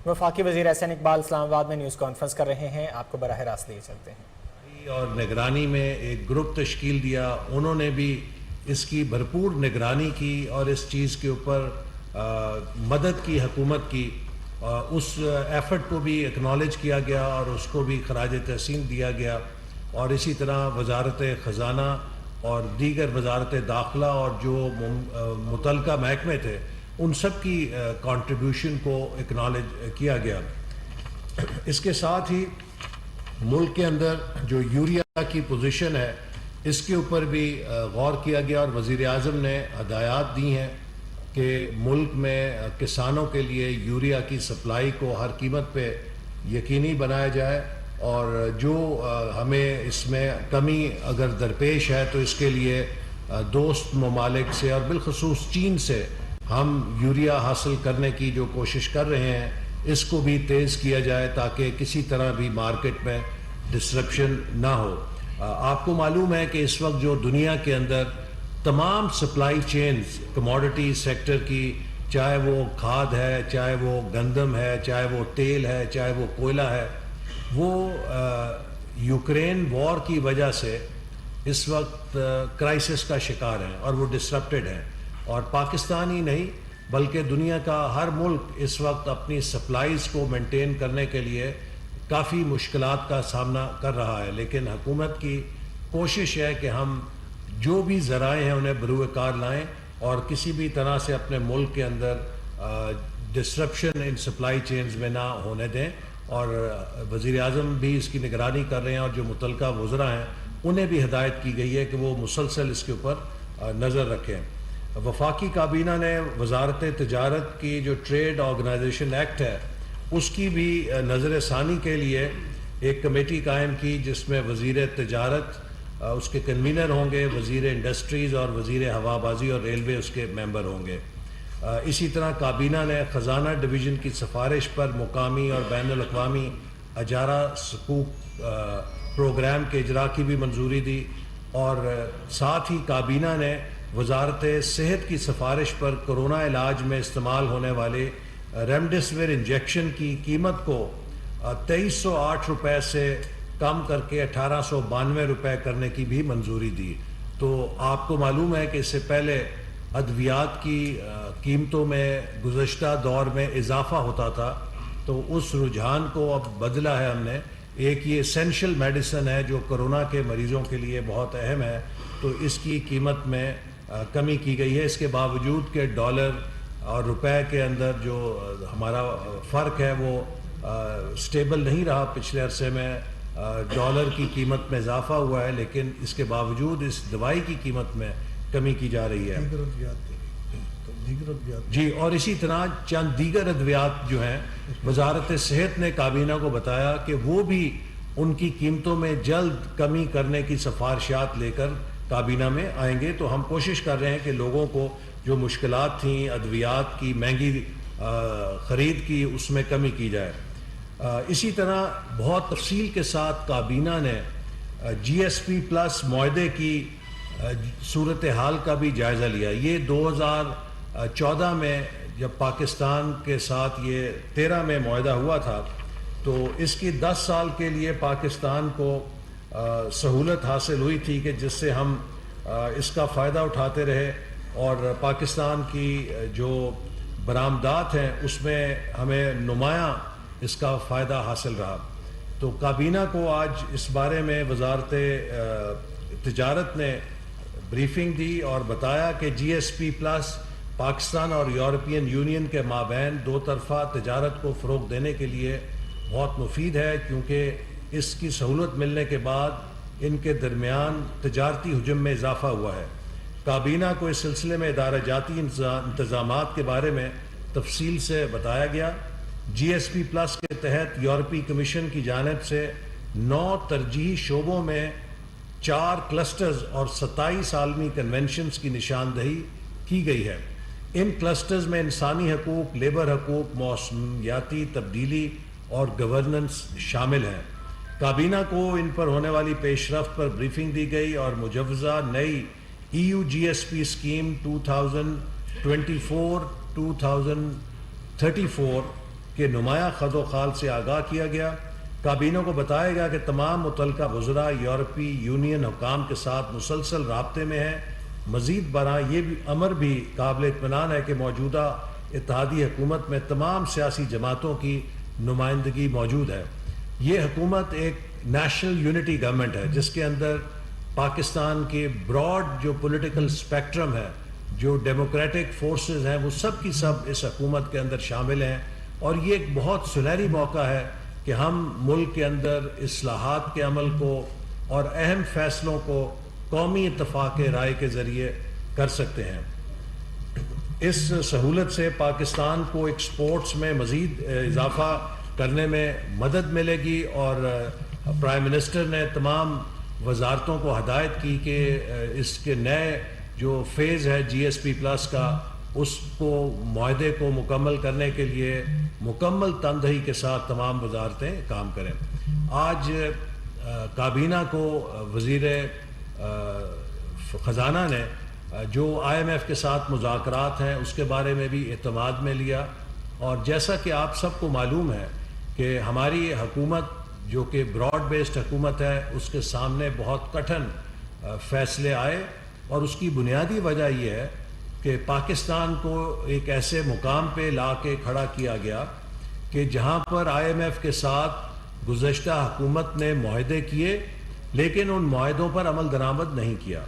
وفاقی وزیر احسن اقبال اسلام آباد میں نیوز کانفرنس کر رہے ہیں، آپ کو براہ راست لیے چلتے ہیں۔ اور نگرانی میں ایک گروپ تشکیل دیا، انہوں نے بھی اس کی بھرپور نگرانی کی اور اس چیز کے اوپر مدد کی حکومت کی، اس ایفرٹ کو بھی ایکنالج کیا گیا اور اس کو بھی خراج تحسین دیا گیا۔ اور اسی طرح وزارت خزانہ اور دیگر وزارت داخلہ اور جو متعلقہ محکمے تھے ان سب کی کنٹریبیوشن کو ایکنالج کیا گیا۔ اس کے ساتھ ہی ملک کے اندر جو یوریا کی پوزیشن ہے اس کے اوپر بھی غور کیا گیا اور وزیر اعظم نے ہدایات دی ہیں کہ ملک میں کسانوں کے لیے یوریا کی سپلائی کو ہر قیمت پہ یقینی بنایا جائے، اور جو ہمیں اس میں کمی اگر درپیش ہے تو اس کے لیے دوست ممالک سے اور بالخصوص چین سے ہم یوریا حاصل کرنے کی جو کوشش کر رہے ہیں اس کو بھی تیز کیا جائے تاکہ کسی طرح بھی مارکیٹ میں ڈسرپشن نہ ہو۔ آپ کو معلوم ہے کہ اس وقت جو دنیا کے اندر تمام سپلائی چینز کموڈٹی سیکٹر کی، چاہے وہ کھاد ہے، چاہے وہ گندم ہے، چاہے وہ تیل ہے، چاہے وہ کوئلہ ہے، وہ یوکرین وار کی وجہ سے اس وقت کرائسس کا شکار ہیں اور وہ ڈسرپٹڈ ہیں، اور پاکستان ہی نہیں بلکہ دنیا کا ہر ملک اس وقت اپنی سپلائیز کو مینٹین کرنے کے لیے کافی مشکلات کا سامنا کر رہا ہے۔ لیکن حکومت کی کوشش ہے کہ ہم جو بھی ذرائع ہیں انہیں بروئے کار لائیں اور کسی بھی طرح سے اپنے ملک کے اندر ڈسرپشن ان سپلائی چینز میں نہ ہونے دیں، اور وزیر اعظم بھی اس کی نگرانی کر رہے ہیں اور جو متعلقہ وزراء ہیں انہیں بھی ہدایت کی گئی ہے کہ وہ مسلسل اس کے اوپر نظر رکھیں۔ وفاقی کابینہ نے وزارت تجارت کی جو ٹریڈ آرگنائزیشن ایکٹ ہے اس کی بھی نظر ثانی کے لیے ایک کمیٹی قائم کی جس میں وزیر تجارت اس کے کنوینر ہوں گے، وزیر انڈسٹریز اور وزیر ہوا بازی اور ریلوے اس کے ممبر ہوں گے۔ اسی طرح کابینہ نے خزانہ ڈویژن کی سفارش پر مقامی اور بین الاقوامی اجارہ صکوک پروگرام کے اجرا کی بھی منظوری دی، اور ساتھ ہی کابینہ نے وزارت صحت کی سفارش پر کرونا علاج میں استعمال ہونے والے ریمڈیسیویر انجیکشن کی قیمت کو 2308 روپے سے کم کر کے 1892 روپے کرنے کی بھی منظوری دی۔ تو آپ کو معلوم ہے کہ اس سے پہلے ادویات کی قیمتوں میں گزشتہ دور میں اضافہ ہوتا تھا، تو اس رجحان کو اب بدلا ہے ہم نے۔ ایک یہ اسینشل میڈیسن ہے جو کرونا کے مریضوں کے لیے بہت اہم ہے، تو اس کی قیمت میں کمی کی گئی ہے، اس کے باوجود کہ ڈالر اور روپے کے اندر جو ہمارا فرق ہے وہ سٹیبل نہیں رہا۔ پچھلے عرصے میں ڈالر کی قیمت میں اضافہ ہوا ہے، لیکن اس کے باوجود اس دوائی کی قیمت میں کمی کی جا رہی ہے۔ جی، اور اسی طرح چند دیگر ادویات جو ہیں وزارت صحت نے کابینہ کو بتایا کہ وہ بھی ان کی قیمتوں میں جلد کمی کرنے کی سفارشات لے کر کابینہ میں آئیں گے۔ تو ہم کوشش کر رہے ہیں کہ لوگوں کو جو مشکلات تھیں ادویات کی مہنگی خرید کی اس میں کمی کی جائے۔ اسی طرح بہت تفصیل کے ساتھ کابینہ نے جی ایس پی پلس معاہدے کی صورتحال کا بھی جائزہ لیا۔ یہ 2014 میں جب پاکستان کے ساتھ یہ 13 میں معاہدہ ہوا تھا، تو اس کی 10 سال کے لیے پاکستان کو سہولت حاصل ہوئی تھی کہ جس سے ہم اس کا فائدہ اٹھاتے رہے، اور پاکستان کی جو برآمدات ہیں اس میں ہمیں نمایاں اس کا فائدہ حاصل رہا۔ تو کابینہ کو آج اس بارے میں وزارت تجارت نے بریفنگ دی اور بتایا کہ جی ایس پی پلس پاکستان اور یورپین یونین کے مابین دو طرفہ تجارت کو فروغ دینے کے لیے بہت مفید ہے، کیونکہ اس کی سہولت ملنے کے بعد ان کے درمیان تجارتی حجم میں اضافہ ہوا ہے۔ کابینہ کو اس سلسلے میں ادارہ جاتی انتظامات کے بارے میں تفصیل سے بتایا گیا۔ جی ایس پی پلس کے تحت یورپی کمیشن کی جانب سے 9 ترجیحی شعبوں میں 4 کلسٹرز اور 27 عالمی کنونشنز کی نشاندہی کی گئی ہے۔ ان کلسٹرز میں انسانی حقوق، لیبر حقوق، موسمیاتی تبدیلی اور گورننس شامل ہیں۔ کابینہ کو ان پر ہونے والی پیش رفت پر بریفنگ دی گئی اور مجوزہ نئی ای یو جی ایس پی اسکیم 2024-2034 کے نمایاں خد و خال سے آگاہ کیا گیا۔ کابینہ کو بتایا گیا کہ تمام متعلقہ وزراء یورپی یونین حکام کے ساتھ مسلسل رابطے میں ہیں۔ مزید برآں یہ بھی امر بھی قابل اطمینان ہے کہ موجودہ اتحادی حکومت میں تمام سیاسی جماعتوں کی نمائندگی موجود ہے۔ یہ حکومت ایک نیشنل یونٹی گورنمنٹ ہے جس کے اندر پاکستان کے براڈ جو پولیٹیکل سپیکٹرم ہے، جو ڈیموکریٹک فورسز ہیں، وہ سب کی سب اس حکومت کے اندر شامل ہیں، اور یہ ایک بہت سنہری موقع ہے کہ ہم ملک کے اندر اصلاحات کے عمل کو اور اہم فیصلوں کو قومی اتفاق رائے کے ذریعے کر سکتے ہیں۔ اس سہولت سے پاکستان کو ایکسپورٹس میں مزید اضافہ کرنے میں مدد ملے گی، اور پرائم منسٹر نے تمام وزارتوں کو ہدایت کی کہ اس کے نئے جو فیز ہے جی ایس پی پلس کا، اس کو معاہدے کو مکمل کرنے کے لیے مکمل تندہی کے ساتھ تمام وزارتیں کام کریں۔ آج کابینہ کو وزیر خزانہ نے جو آئی ایم ایف کے ساتھ مذاکرات ہیں اس کے بارے میں بھی اعتماد میں لیا، اور جیسا کہ آپ سب کو معلوم ہے کہ ہماری حکومت جو کہ براڈ بیسڈ حکومت ہے، اس کے سامنے بہت کٹھن فیصلے آئے، اور اس کی بنیادی وجہ یہ ہے کہ پاکستان کو ایک ایسے مقام پہ لا کے کھڑا کیا گیا کہ جہاں پر آئی ایم ایف کے ساتھ گزشتہ حکومت نے معاہدے کیے لیکن ان معاہدوں پر عمل درآمد نہیں کیا،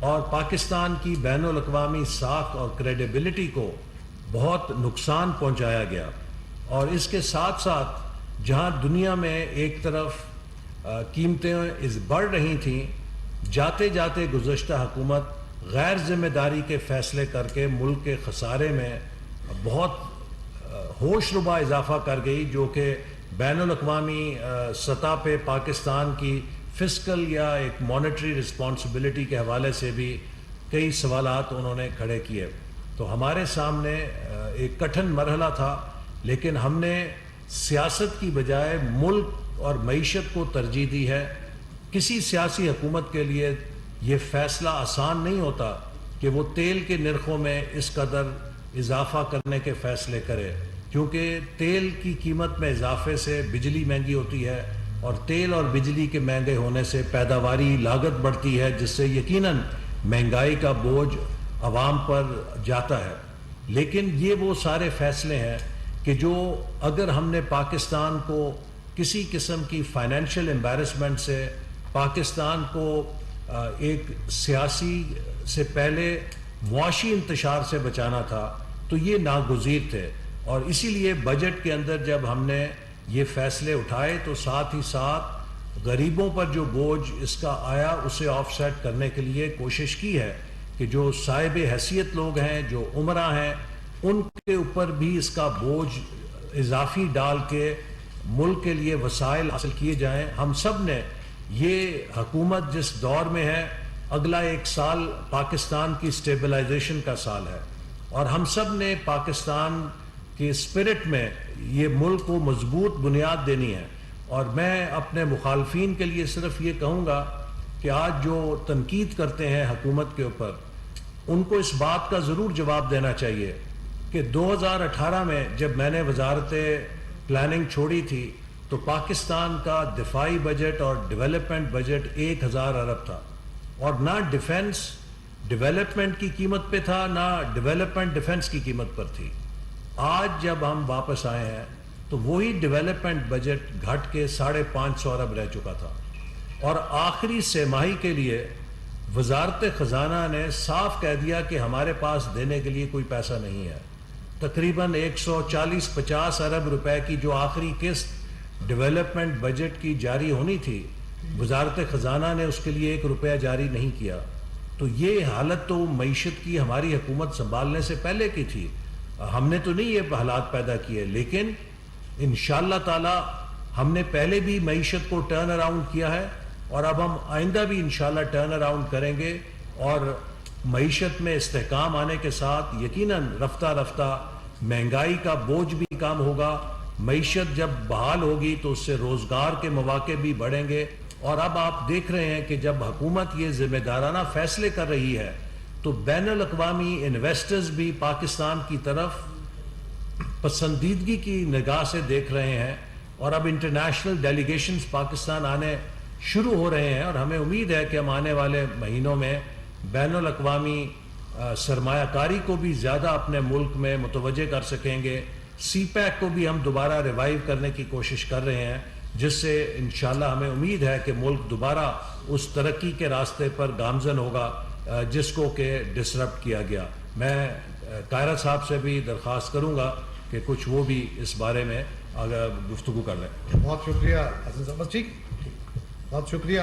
اور پاکستان کی بین الاقوامی ساکھ اور کریڈیبلٹی کو بہت نقصان پہنچایا گیا۔ اور اس کے ساتھ ساتھ جہاں دنیا میں ایک طرف قیمتیں بڑھ رہی تھیں، جاتے جاتے گزشتہ حکومت غیر ذمہ داری کے فیصلے کر کے ملک کے خسارے میں بہت ہوش ربا اضافہ کر گئی، جو کہ بین الاقوامی سطح پہ پاکستان کی فسکل یا ایک مانیٹری رسپانسبلٹی کے حوالے سے بھی کئی سوالات انہوں نے کھڑے کیے۔ تو ہمارے سامنے ایک کٹھن مرحلہ تھا، لیکن ہم نے سیاست کی بجائے ملک اور معیشت کو ترجیح دی ہے۔ کسی سیاسی حکومت کے لیے یہ فیصلہ آسان نہیں ہوتا کہ وہ تیل کے نرخوں میں اس قدر اضافہ کرنے کے فیصلے کرے، کیونکہ تیل کی قیمت میں اضافے سے بجلی مہنگی ہوتی ہے، اور تیل اور بجلی کے مہنگے ہونے سے پیداواری لاگت بڑھتی ہے، جس سے یقیناً مہنگائی کا بوجھ عوام پر جاتا ہے۔ لیکن یہ وہ سارے فیصلے ہیں کہ جو اگر ہم نے پاکستان کو کسی قسم کی فائنینشیل امبیرسمنٹ سے، پاکستان کو ایک سیاسی سے پہلے معاشی انتشار سے بچانا تھا، تو یہ ناگزیر تھے، اور اسی لیے بجٹ کے اندر جب ہم نے یہ فیصلے اٹھائے تو ساتھ ہی ساتھ غریبوں پر جو بوجھ اس کا آیا اسے آف سیٹ کرنے کے لیے کوشش کی ہے کہ جو صاحب حیثیت لوگ ہیں، جو عمرہ ہیں، ان کے اوپر بھی اس کا بوجھ اضافی ڈال کے ملک کے لیے وسائل حاصل کیے جائیں۔ ہم سب نے یہ حکومت جس دور میں ہے، اگلا ایک سال پاکستان کی سٹیبلائزیشن کا سال ہے، اور ہم سب نے پاکستان کے اسپرٹ میں یہ ملک کو مضبوط بنیاد دینی ہے۔ اور میں اپنے مخالفین کے لیے صرف یہ کہوں گا کہ آج جو تنقید کرتے ہیں حکومت کے اوپر، ان کو اس بات کا ضرور جواب دینا چاہیے کہ 2018 میں جب میں نے وزارت پلاننگ چھوڑی تھی تو پاکستان کا دفاعی بجٹ اور ڈیولپمنٹ بجٹ 1000 ارب تھا، اور نہ ڈیفنس ڈیولپمنٹ کی قیمت پہ تھا، نہ ڈیولپمنٹ ڈیفنس کی قیمت پر تھی۔ آج جب ہم واپس آئے ہیں تو وہی ڈیولپمنٹ بجٹ گھٹ کے 550 ارب رہ چکا تھا، اور آخری سہ ماہی کے لیے وزارت خزانہ نے صاف کہہ دیا کہ ہمارے پاس دینے کے لیے کوئی پیسہ نہیں ہے۔ تقریباً 140-50 ارب روپے کی جو آخری قسط ڈیولپمنٹ بجٹ کی جاری ہونی تھی، وزارت خزانہ نے اس کے لیے 1 روپیہ جاری نہیں کیا۔ تو یہ حالت تو معیشت کی ہماری حکومت سنبھالنے سے پہلے کی تھی، ہم نے تو نہیں یہ حالات پیدا کیے، لیکن انشاءاللہ تعالی ہم نے پہلے بھی معیشت کو ٹرن اراؤنڈ کیا ہے، اور اب ہم آئندہ بھی انشاءاللہ ٹرن اراؤنڈ کریں گے، اور معیشت میں استحکام آنے کے ساتھ یقیناً رفتہ رفتہ مہنگائی کا بوجھ بھی کم ہوگا۔ معیشت جب بحال ہوگی تو اس سے روزگار کے مواقع بھی بڑھیں گے، اور اب آپ دیکھ رہے ہیں کہ جب حکومت یہ ذمہ دارانہ فیصلے کر رہی ہے تو بین الاقوامی انویسٹرز بھی پاکستان کی طرف پسندیدگی کی نگاہ سے دیکھ رہے ہیں، اور اب انٹرنیشنل ڈیلیگیشنز پاکستان آنے شروع ہو رہے ہیں، اور ہمیں امید ہے کہ ہم آنے والے مہینوں میں بین الاقوامی سرمایہ کاری کو بھی زیادہ اپنے ملک میں متوجہ کر سکیں گے. سی پیک کو بھی ہم دوبارہ ریوائیو کرنے کی کوشش کر رہے ہیں، جس سے انشاءاللہ ہمیں امید ہے کہ ملک دوبارہ اس ترقی کے راستے پر گامزن ہوگا جس کو کہ ڈسرپٹ کیا گیا. میں قاہرہ صاحب سے بھی درخواست کروں گا کہ کچھ وہ بھی اس بارے میں اگر گفتگو کر لیں. بہت شکریہ حسن صاحب. بس ٹھیک، بہت شکریہ.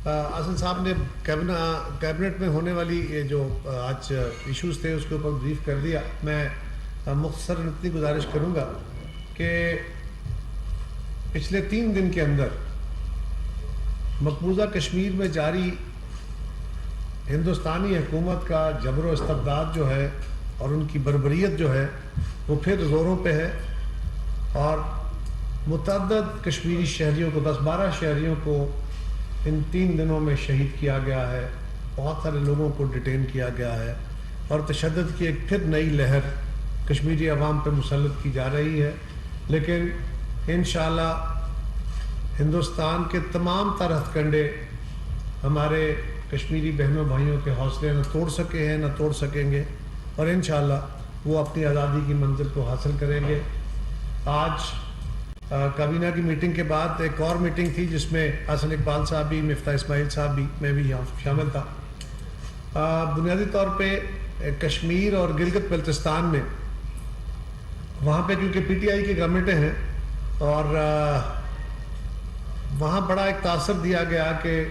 حسن صاحب نے کیبنٹ میں ہونے والی یہ جو آج ایشوز تھے اس کے اوپر بریف کر دیا. میں مختصر اتنی گزارش کروں گا کہ پچھلے 3 دن کے اندر مقبوضہ کشمیر میں جاری ہندوستانی حکومت کا جبر و استبداد جو ہے اور ان کی بربریت جو ہے وہ پھر زوروں پہ ہے، اور متعدد کشمیری شہریوں کو 10-12 شہریوں کو ان 3 دنوں میں شہید کیا گیا ہے. بہت سارے لوگوں کو ڈیٹین کیا گیا ہے، اور تشدد کی ایک پھر نئی لہر کشمیری عوام پہ مسلط کی جا رہی ہے. لیکن انشاءاللہ ہندوستان کے تمام تر ہتھ کنڈے ہمارے کشمیری بہنوں بھائیوں کے حوصلے نہ توڑ سکے ہیں، نہ توڑ سکیں گے، اور انشاءاللہ وہ اپنی آزادی کی منزل کو حاصل کریں گے. آج کابینہ کی میٹنگ کے بعد ایک اور میٹنگ تھی جس میں حسن اقبال صاحب بھی، مفتاح اسماعیل صاحب بھی، میں بھی یہاں شامل تھا. بنیادی طور پہ کشمیر اور گلگت بلتستان میں وہاں پہ کیونکہ پی ٹی آئی کی گورنمنٹیں ہیں، اور وہاں بڑا ایک تاثر دیا گیا کہ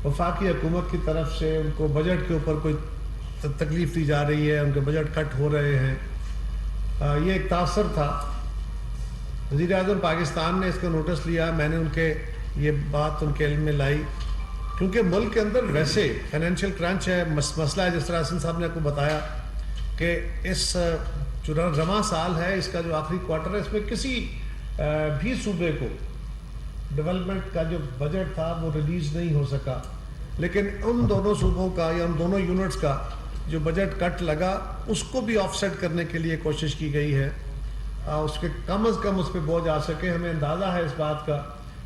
وفاقی حکومت کی طرف سے ان کو بجٹ کے اوپر کوئی تکلیف دی جا رہی ہے، ان کے بجٹ کٹ ہو رہے ہیں. یہ ایک تاثر تھا. وزیر اعظم پاکستان نے اس کا نوٹس لیا. میں نے ان کے یہ بات ان کے علم میں لائی، کیونکہ ملک کے اندر ویسے فائنینشیل کرنچ ہے، مسئلہ ہے. جس طرح حسن صاحب نے آپ کو بتایا کہ اس جو رواں سال ہے، اس کا جو آخری کوارٹر ہے، اس میں کسی بھی صوبے کو ڈیولپمنٹ کا جو بجٹ تھا وہ ریلیز نہیں ہو سکا. لیکن ان دونوں صوبوں کا یا ان دونوں یونٹس کا جو بجٹ کٹ لگا اس کو بھی آف سیٹ کرنے کے لیے کوشش کی گئی ہے. اس کے کم از کم اس پہ بوجھ آ سکے. ہمیں اندازہ ہے اس بات کا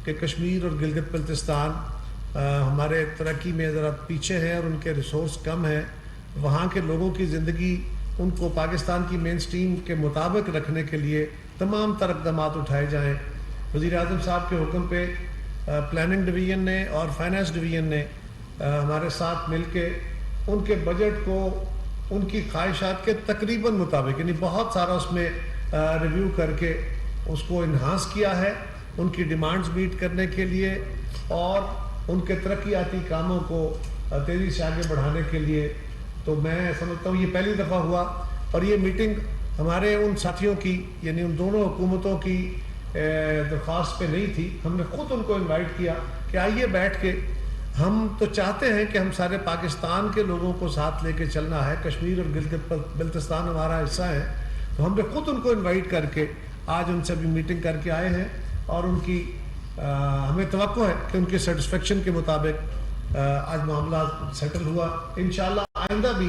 کہ کشمیر اور گلگت بلتستان ہمارے ترقی میں ذرا پیچھے ہیں اور ان کے ریسورس کم ہیں. وہاں کے لوگوں کی زندگی ان کو پاکستان کی مین سٹریم کے مطابق رکھنے کے لیے تمام تر اقدامات اٹھائے جائیں. وزیر اعظم صاحب کے حکم پہ پلاننگ ڈویژن نے اور فائنانس ڈویژن نے ہمارے ساتھ مل کے ان کے بجٹ کو ان کی خواہشات کے تقریباً مطابق، یعنی بہت سارا اس میں ریویو کر کے اس کو انہانس کیا ہے ان کی ڈیمانڈز میٹ کرنے کے لیے اور ان کے ترقیاتی کاموں کو تیزی سے آگے بڑھانے کے لیے. تو میں سمجھتا ہوں یہ پہلی دفعہ ہوا، اور یہ میٹنگ ہمارے ان ساتھیوں کی، یعنی ان دونوں حکومتوں کی درخواست پہ نہیں تھی. ہم نے خود ان کو انوائٹ کیا کہ آئیے بیٹھ کے، ہم تو چاہتے ہیں کہ ہم سارے پاکستان کے لوگوں کو ساتھ لے کے چلنا ہے. کشمیر اور گلگت بلتستان ہمارا حصہ ہے، تو ہم نے خود ان کو انوائٹ کر کے آج ان سے بھی میٹنگ کر کے آئے ہیں. اور ان کی ہمیں توقع ہے کہ ان کی سیٹسفیکشن کے مطابق آج معاملہ سیٹل ہوا. انشاءاللہ آئندہ بھی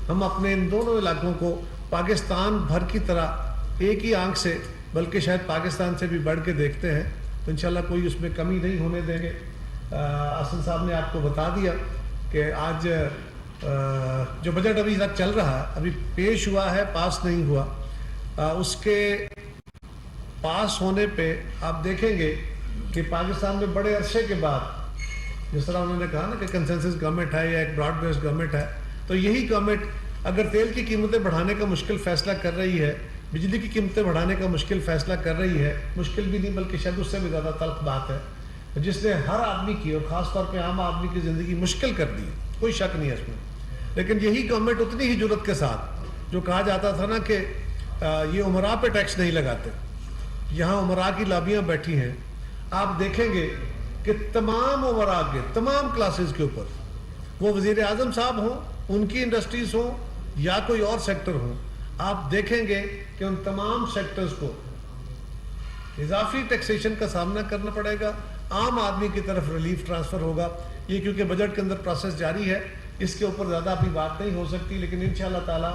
ہم اپنے ان دونوں علاقوں کو پاکستان بھر کی طرح ایک ہی آنکھ سے، بلکہ شاید پاکستان سے بھی بڑھ کے دیکھتے ہیں. تو انشاءاللہ کوئی اس میں کمی نہیں ہونے دیں گے. حسن صاحب نے آپ کو بتا دیا کہ آج جو بجٹ ابھی تک چل رہا ہے، ابھی پیش ہوا ہے، پاس نہیں ہوا. اس کے پاس ہونے پہ آپ دیکھیں گے کہ پاکستان میں بڑے عرصے کے بعد، جس طرح انہوں نے کہا نا کہ کنسنسس گورنمنٹ ہے یا ایک براڈ بیسڈ گورنمنٹ ہے، تو یہی گورنمنٹ اگر تیل کی قیمتیں بڑھانے کا مشکل فیصلہ کر رہی ہے، بجلی کی قیمتیں بڑھانے کا مشکل فیصلہ کر رہی ہے، مشکل بھی نہیں بلکہ شاید اس سے بھی زیادہ تلخ بات ہے، جس نے ہر آدمی کی اور خاص طور پہ عام آدمی کی زندگی مشکل کر دی، کوئی شک نہیں ہے اس میں. لیکن یہی گورنمنٹ اتنی ہی جرت کے ساتھ، جو کہا جاتا تھا نا کہ یہ عمراء پہ ٹیکس نہیں لگاتے، یہاں عمراء کی لابیاں بیٹھی ہیں. آپ دیکھیں گے کہ تمام عمراء کے تمام کلاسز کے اوپر، وہ وزیر اعظم صاحب ہوں، ان کی انڈسٹریز ہوں یا کوئی اور سیکٹر ہوں، آپ دیکھیں گے کہ ان تمام سیکٹرز کو اضافی ٹیکسیشن کا سامنا کرنا پڑے گا. عام آدمی کی طرف ریلیف ٹرانسفر ہوگا. یہ کیونکہ بجٹ کے اندر پروسیس جاری ہے، اس کے اوپر زیادہ ابھی بات نہیں ہو سکتی. لیکن انشاءاللہ تعالی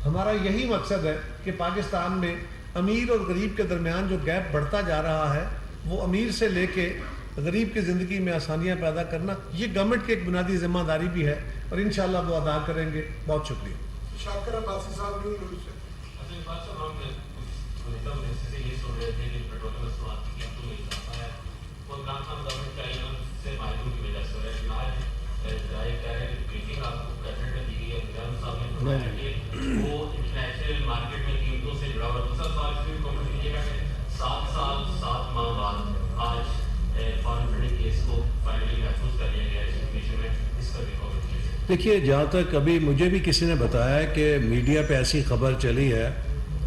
ہمارا یہی مقصد ہے کہ پاکستان میں امیر اور غریب کے درمیان جو گیپ بڑھتا جا رہا ہے وہ امیر سے لے کے غریب کی زندگی میں آسانیاں پیدا کرنا یہ گورنمنٹ کی ایک بنیادی ذمہ داری بھی ہے اور انشاءاللہ وہ ادا کریں گے. بہت شکریہ. شاکر عباسی صاحب نیو نیوز سے. دیکھیے جہاں تک ابھی مجھے بھی کسی نے بتایا ہے کہ میڈیا پہ ایسی خبر چلی ہے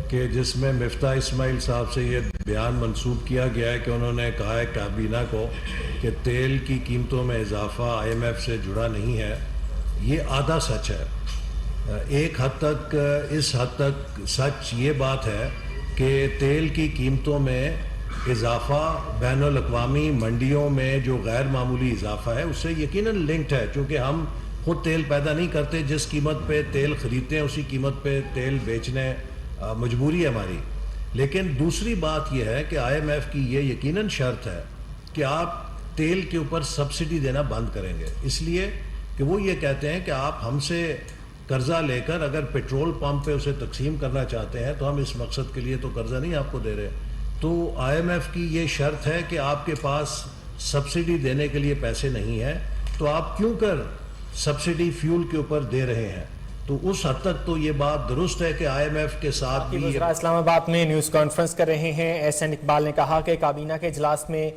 کہ جس میں مفتاح اسماعیل صاحب سے یہ بیان منسوب کیا گیا ہے کہ انہوں نے کہا ہے کابینہ کو کہ تیل کی قیمتوں میں اضافہ IMF سے جڑا نہیں ہے. یہ آدھا سچ ہے. ایک حد تک اس حد تک سچ یہ بات ہے کہ تیل کی قیمتوں میں اضافہ بین الاقوامی منڈیوں میں جو غیر معمولی اضافہ ہے اس سے یقیناً لنکڈ ہے, چونکہ ہم خود تیل پیدا نہیں کرتے, جس قیمت پہ تیل خریدتے ہیں اسی قیمت پہ تیل بیچنے مجبوری ہے ہماری. لیکن دوسری بات یہ ہے کہ IMF کی یہ یقیناً شرط ہے کہ آپ تیل کے اوپر سبسڈی دینا بند کریں گے, اس لیے کہ وہ یہ کہتے ہیں کہ آپ ہم سے قرضہ لے کر اگر پیٹرول پمپ پہ اسے تقسیم کرنا چاہتے ہیں تو ہم اس مقصد کے لیے تو قرضہ نہیں آپ کو دے رہے. تو IMF کی یہ شرط ہے کہ آپ کے پاس سبسڈی دینے کے لیے پیسے نہیں ہیں تو آپ کیوں کر سبسڈی فیول کے اوپر دے رہے ہیں. تو اس حد تک تو یہ بات درست ہے کہ IMF کے ساتھ بھی وزراء اسلام آباد میں نیوز کانفرنس کر رہے ہیں. احسن اقبال نے کہا کہ کابینہ کے اجلاس میں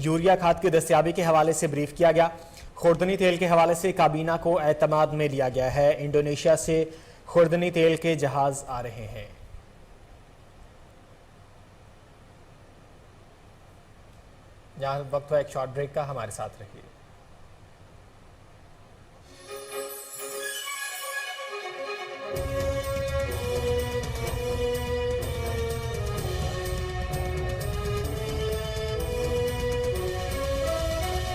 یوریا کھاد کی دستیابی کے حوالے سے بریف کیا گیا. خوردنی تیل کے حوالے سے کابینہ کو اعتماد میں لیا گیا ہے. انڈونیشیا سے خوردنی تیل کے جہاز آ رہے ہیں. یہاں وقت ہوا ایک شارٹ بریک کا, ہمارے ساتھ رہیے.